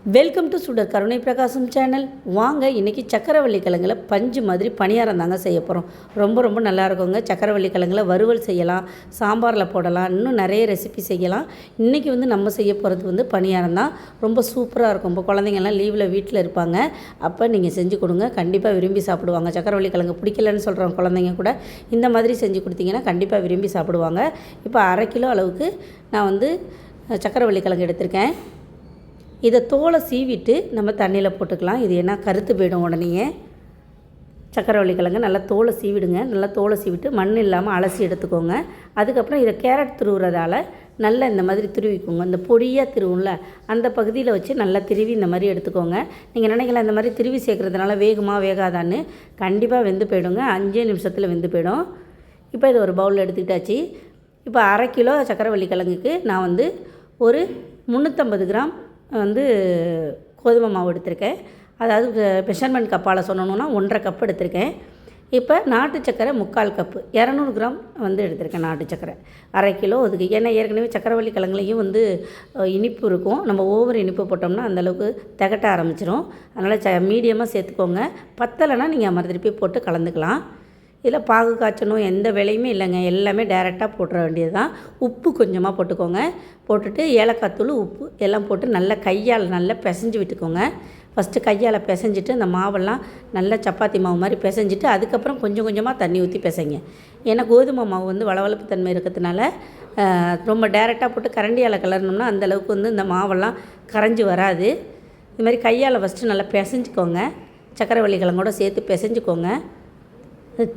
Welcome to சுடர் கருணை பிரகாசம் சேனல். வாங்க இன்றைக்கி சக்கரவள்ளி கிழங்குல பஞ்சு மாதிரி பணியாரம் தாங்க செய்ய போகிறோம். ரொம்ப நல்லா இருக்குங்க. சக்கரவள்ளி கிழங்குல வறுவல் செய்யலாம், சாம்பாரில் போடலாம், இன்னும் நிறைய ரெசிபி செய்யலாம். இன்றைக்கி நம்ம செய்ய போகிறது பணியாரம் தான். ரொம்ப சூப்பராக இருக்கும். இப்போ குழந்தைங்கள்லாம் லீவில் வீட்டில் இருப்பாங்க, அப்போ நீங்கள் செஞ்சு கொடுங்க, கண்டிப்பாக விரும்பி சாப்பிடுவாங்க. சக்கரவள்ளி கிழங்கு பிடிக்கலன்னு சொல்கிறவங்க குழந்தைங்க கூட இந்த மாதிரி செஞ்சு கொடுத்தீங்கன்னா கண்டிப்பாக விரும்பி சாப்பிடுவாங்க. இப்போ 1/2 கிலோ அளவுக்கு நான் சக்கரவள்ளி கிழங்கு எடுத்திருக்கேன். இதை தோலை சீவிட்டு நம்ம தண்ணியில் போட்டுக்கலாம். இது ஏன்னா கருத்து போயிடும் உடனே. சக்கரவள்ளி கிழங்கு நல்லா தோலை சீவிடுங்க. நல்லா தோலை சீவிட்டு மண் இல்லாமல் அலசி எடுத்துக்கோங்க. அதுக்கப்புறம் இதை கேரட் துருவுறதால நல்லா இந்த மாதிரி துருவிக்கோங்க. இந்த பொடியாக திருவும்ல அந்த பகுதியில் வச்சு நல்லா திருவி இந்த மாதிரி எடுத்துக்கோங்க. நீங்கள் நினைக்கலாம் இந்த மாதிரி திருவி சேர்க்குறதுனால வேகுமா வேகாதான்னு. கண்டிப்பாக வெந்து போயிடுங்க. 5 நிமிஷத்தில் வெந்து போயிடும். இப்போ இது ஒரு பவுலில் எடுத்துக்கிட்டாச்சு. இப்போ 1/2 கிலோ சக்கரவள்ளி கிழங்குக்கு நான் ஒரு 350 கிராம் கோதுமை மாவு எடுத்திருக்கேன். அதாவது மெஷர்மெண்ட் கப்பால் சொன்னோன்னா 1.5 கப் எடுத்திருக்கேன். இப்போ நாட்டு சக்கரை 3/4 கப்பு, 200 கிராம் எடுத்திருக்கேன் நாட்டு சக்கரை. 1/2 கிலோ அதுக்கு. ஏன்னா ஏற்கனவே சக்கரவள்ளி கிழங்குலையும் இனிப்பு இருக்கும். நம்ம ஓவர் இனிப்பு போட்டோம்னா அந்தளவுக்கு திகட்ட ஆரம்பிச்சிடும். அதனால் மீடியமாக சேர்த்துக்கோங்க. பத்தலைன்னா நீங்கள் மறுதிருப்பி போட்டு கலந்துக்கலாம். இதில் பாகு காய்ச்சணும் எந்த வேலையுமே இல்லைங்க. எல்லாமே டைரெக்டாக போட்டுற வேண்டியது தான். உப்பு கொஞ்சமாக போட்டுக்கோங்க. போட்டுட்டு ஏலக்காய் தூள், உப்பு எல்லாம் போட்டு நல்லா கையால் நல்லா பிசைஞ்சு விட்டுக்கோங்க. ஃபஸ்ட்டு கையால் பிசைஞ்சிட்டு அந்த மாவெல்லாம் நல்லா சப்பாத்தி மாவு மாதிரி பிசைஞ்சிட்டு அதுக்கப்புறம் கொஞ்சம் கொஞ்சமாக தண்ணி ஊற்றி பிசைங்க. ஏன்னா கோதுமை மாவு வளவளப்பு தன்மை இருக்கிறதுனால ரொம்ப டைரெக்டாக போட்டு கரண்டியால் கிளறணும்னா அந்தளவுக்கு இந்த மாவெல்லாம் கரைஞ்சி வராது. இது மாதிரி கையால் ஃபஸ்ட்டு நல்லா பிசைஞ்சிக்கோங்க. சக்கரவள்ளி கிழங்கோட சேர்த்து பிசைஞ்சிக்கோங்க.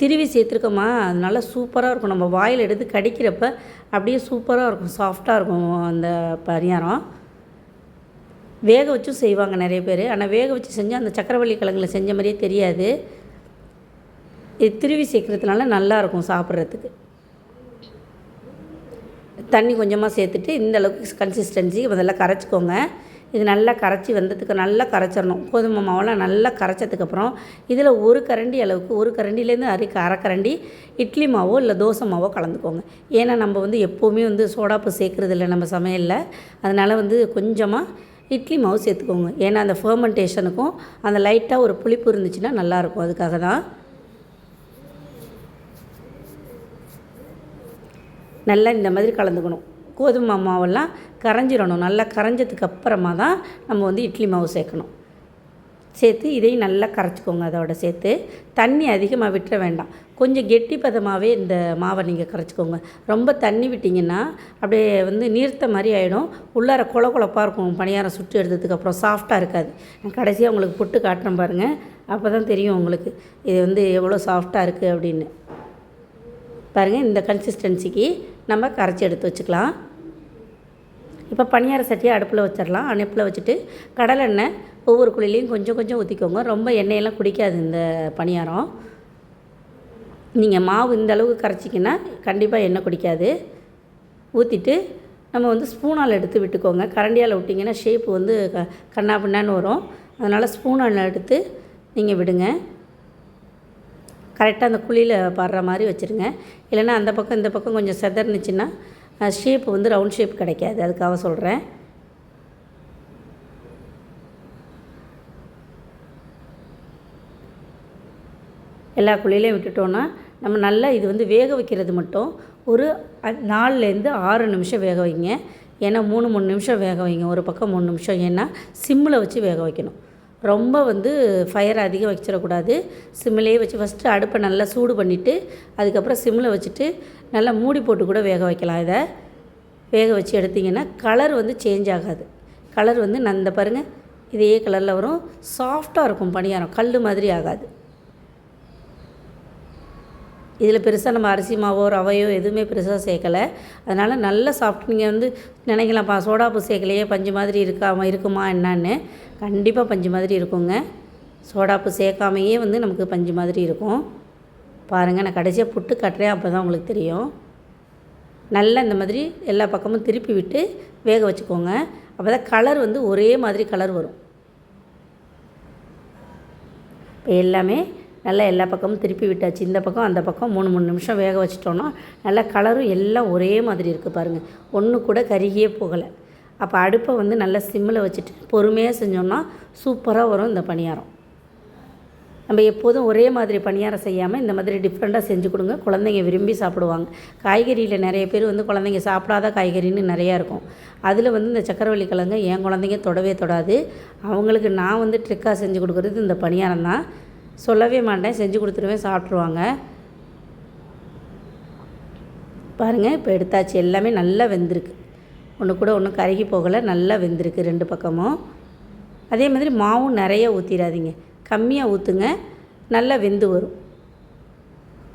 திருவி சேர்த்துருக்கோமா, அது நல்லா சூப்பராக இருக்கும். நம்ம வாயில் எடுத்து கடிக்கிறப்ப அப்படியே சூப்பராக இருக்கும், சாஃப்டாக இருக்கும் அந்த பணியாரம். வேக வச்சும் செய்வாங்க நிறைய பேர். ஆனால் வேக வச்சு செஞ்சால் அந்த சக்கரவள்ளி கிழங்குல செஞ்ச மாதிரியே தெரியாது. இது திருவி சேர்க்குறதுனால நல்லாயிருக்கும் சாப்பிட்றதுக்கு. தண்ணி கொஞ்சமாக சேர்த்துட்டு இந்த அளவுக்கு கன்சிஸ்டன்சி முதல்ல கரைச்சிக்கோங்க. இது நல்லா கரைச்சி வந்ததுக்கு நல்லா கரைச்சிடணும். கோதுமை மாவெல்லாம் நல்லா கரைச்சதுக்கப்புறம் இதில் 1 கரண்டி அளவுக்கு, 1 கரண்டிலேருந்து அரை கரண்டி இட்லி மாவோ இல்லை தோசை மாவோ கலந்துக்கோங்க. ஏன்னா நம்ம எப்போவுமே சோடாப்பு சேர்க்குறது இல்லை நம்ம சமையலில். அதனால் கொஞ்சமாக இட்லி மாவு சேர்த்துக்கோங்க. ஏன்னா அந்த ஃபர்மெண்டேஷனுக்கும் அந்த லைட்டாக ஒரு புளிப்பு இருந்துச்சுன்னா நல்லாயிருக்கும். அதுக்காக தான் நல்லா இந்த மாதிரி கலந்துக்கணும். கோதுமை மாவெல்லாம் கரைஞ்சிடணும். நல்லா கரைஞ்சதுக்கு அப்புறமா தான் நம்ம இட்லி மாவு சேர்க்கணும். சேர்த்து இதையும் நல்லா கரைச்சிக்கோங்க. அதோட சேர்த்து தண்ணி அதிகமாக விட்டுற வேண்டாம். கொஞ்சம் கெட்டி பதமாகவே இந்த மாவை நீங்கள் கரைச்சிக்கோங்க. ரொம்ப தண்ணி விட்டிங்கன்னா அப்படியே நீர்த்த மாதிரி ஆகிடும். உள்ளார குழப்பாக இருக்கும். பணியாரம் சுட்டு எடுத்ததுக்கப்புறம் சாஃப்டாக இருக்காது. நான் கடைசியாக உங்களுக்கு புட்டு காட்டுறேன் பாருங்கள். அப்போ தான் தெரியும் உங்களுக்கு இது எவ்வளோ சாஃப்டாக இருக்குது அப்படின்னு. பாருங்கள், இந்த கன்சிஸ்டன்சிக்கு நம்ம கரைச்சி எடுத்து வச்சுக்கலாம். இப்போ பணியார சட்டியை அடுப்பில் வச்சிடலாம். அடுப்பில் வச்சுட்டு கடலெண்ணெய் ஒவ்வொரு குழிலையும் கொஞ்சம் கொஞ்சம் ஊற்றிக்கோங்க. ரொம்ப எண்ணெயெல்லாம் குடிக்காது இந்த பணியாரம். நீங்கள் மாவு இந்த அளவுக்கு கரைச்சிங்கன்னா கண்டிப்பாக எண்ணெய் குடிக்காது. ஊற்றிட்டு நம்ம ஸ்பூனால் எடுத்து விட்டுக்கோங்க. கரண்டியால் விட்டிங்கன்னா ஷேப்பு கண்ணா பின்னான்னு வரும். அதனால் ஸ்பூனால் எடுத்து நீங்கள் விடுங்க. கரெக்டாக அந்த குழியில் படுற மாதிரி வச்சுருங்க. இல்லைன்னா அந்த பக்கம் இந்த பக்கம் கொஞ்சம் செதர்னுச்சுன்னா ஷேப்பு ரவுண்ட் ஷேப் கிடைக்காது. அதுக்காக சொல்கிறேன். எல்லா குழியிலையும் விட்டுட்டோன்னா நம்ம நல்லா இது வேக வைக்கிறது மட்டும் ஒரு 4லேருந்து 6 நிமிஷம் வேக வைங்க. ஏன்னா 3 நிமிஷம் வேக வைங்க. ஒரு பக்கம் 3 நிமிஷம். ஏன்னா சிம்மில் வச்சு வேக வைக்கணும். ரொம்ப ஃபயர் அதிகம் வச்சிடக்கூடாது. சிம்மிலே வச்சு ஃபஸ்ட்டு அடுப்பை நல்லா சூடு பண்ணிவிட்டு அதுக்கப்புறம் சிம்மில் வச்சுட்டு நல்லா மூடி போட்டு கூட வேக வைக்கலாம். இதை வேக வச்சு எடுத்திங்கன்னா கலர் சேஞ்ச் ஆகாது. கலர் இந்த பாருங்கள், இதே கலரில் வரும். சாஃப்டாக இருக்கும் பணியாரம், கல் மாதிரி ஆகாது. இதில் பெருசாக நம்ம அரிசி மாவோ ரவையோ எதுவுமே பெருசாக சேர்க்கலை. அதனால் நல்ல சாஃப்ட். நீங்கள் நினைக்கலாம்ப்பா சோடாப்பு சேர்க்கலையே பஞ்சு மாதிரி இருக்குமா என்னான்னு. கண்டிப்பாக பஞ்சு மாதிரி இருக்குங்க. சோடாப்பு சேர்க்காமையே நமக்கு பஞ்சு மாதிரி இருக்கும். பாருங்கள், நான் கடைசியாக புட்டு கட்டுறேன், அப்போ தான் உங்களுக்கு தெரியும். நல்லா இந்த மாதிரி எல்லா பக்கமும் திருப்பி விட்டு வேக வச்சுக்கோங்க. அப்போ தான் கலர் ஒரே மாதிரி கலர் வரும். இப்போ எல்லாமே நல்லா எல்லா பக்கமும் திருப்பி விட்டாச்சு. இந்த பக்கம் அந்த பக்கம் 3 நிமிஷம் வேக வச்சிட்டோன்னா நல்லா கலரும் எல்லாம் ஒரே மாதிரி இருக்குது பாருங்கள். ஒன்று கூட கருகியே போகலை. அப்போ அடுப்பை வந்து நல்லா சிம்மில் வச்சுட்டு பொறுமையாக செஞ்சோம்னா சூப்பராக வரும் இந்த பணியாரம். நம்ம எப்போதும் ஒரே மாதிரி பணியாரம் செய்யாமல் இந்த மாதிரி டிஃப்ரெண்ட்டாக செஞ்சு கொடுங்க. குழந்தைங்க விரும்பி சாப்பிடுவாங்க. காய்கறியில் நிறைய பேர் வந்து குழந்தைங்க சாப்பிடாத காய்கறின்னு நிறையா இருக்கும். அதில் வந்து இந்த சக்கரவள்ளி கிழங்கு என் குழந்தைங்க தொடவே தொடாது. அவங்களுக்கு நான் வந்து ட்ரிக்காக செஞ்சு கொடுக்குறது இந்த பணியாரம் தான். சொல்லவே மாட்டேன், செஞ்சு கொடுத்துருவேன், சாப்பிட்ருவாங்க. பாருங்கள், இப்போ எடுத்தாச்சு. எல்லாமே நல்லா வெந்திருக்கு. ஒன்று கூட ஒன்றும் கருகி போகலை, நல்லா வெந்திருக்கு 2 பக்கமும். அதே மாதிரி மாவும் நிறைய ஊற்றிடாதீங்க, கம்மியாக ஊற்றுங்க, நல்லா வெந்து வரும்.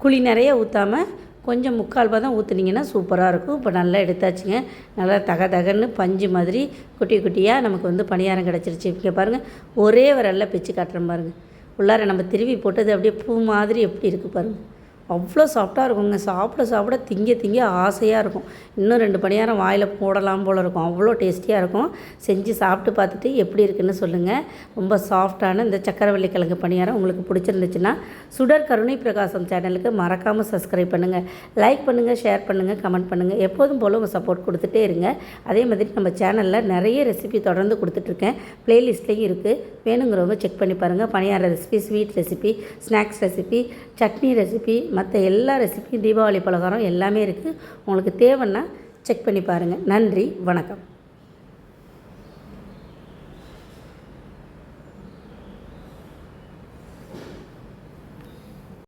குழி நிறைய ஊற்றாமல் கொஞ்சம் 3/4 பதம் ஊற்றுனீங்கன்னா சூப்பராக இருக்கும். இப்போ நல்லா எடுத்தாச்சுங்க. நல்லா தகன்னு பஞ்சு மாதிரி குட்டி குட்டியாக நமக்கு வந்து பணியாரம் கிடச்சிருச்சு. இங்கே பாருங்கள், ஒரே விரலில் பிச்சு காட்டுறேன் பாருங்கள். உள்ளார நம்ம திருவி போட்டது அப்படியே பூ மாதிரி எப்படி இருக்குது பாருங்கள். அவ்வளோ சாஃப்டாக இருக்குங்க. சாப்பிட திங்க ஆசையாக இருக்கும். இன்னும் 2 பணியாரம் வாயில் போடலாம் போல் இருக்கும். அவ்வளோ டேஸ்டியாக இருக்கும். செஞ்சு சாப்பிட்டு பார்த்துட்டு எப்படி இருக்குன்னு சொல்லுங்கள். ரொம்ப சாஃப்டான இந்த சக்கரவள்ளி கிழங்கு பணியாரம் உங்களுக்கு பிடிச்சிருந்துச்சுன்னா சுடர் கருணை பிரகாசம் சேனலுக்கு மறக்காமல் சப்ஸ்கிரைப் பண்ணுங்கள், லைக் பண்ணுங்கள், ஷேர் பண்ணுங்கள், கமெண்ட் பண்ணுங்கள். எப்போதும் போல் உங்கள் சப்போர்ட் கொடுத்துட்டே இருங்க. அதே மாதிரி நம்ம சேனலில் நிறைய ரெசிபி தொடர்ந்து கொடுத்துட்ருக்கேன். ப்ளேலிஸ்ட்லேயும் இருக்குது, வேணுங்கிறவங்க செக் பண்ணி பாருங்கள். பணியார recipe, sweet recipe, snacks recipe, chutney recipe, மற்ற எல்லா ரெசிபியும், தீபாவளி பலகாரம் எல்லாமே இருக்குது. உங்களுக்கு தேவைன்னா செக் பண்ணி பாருங்கள். நன்றி, வணக்கம்.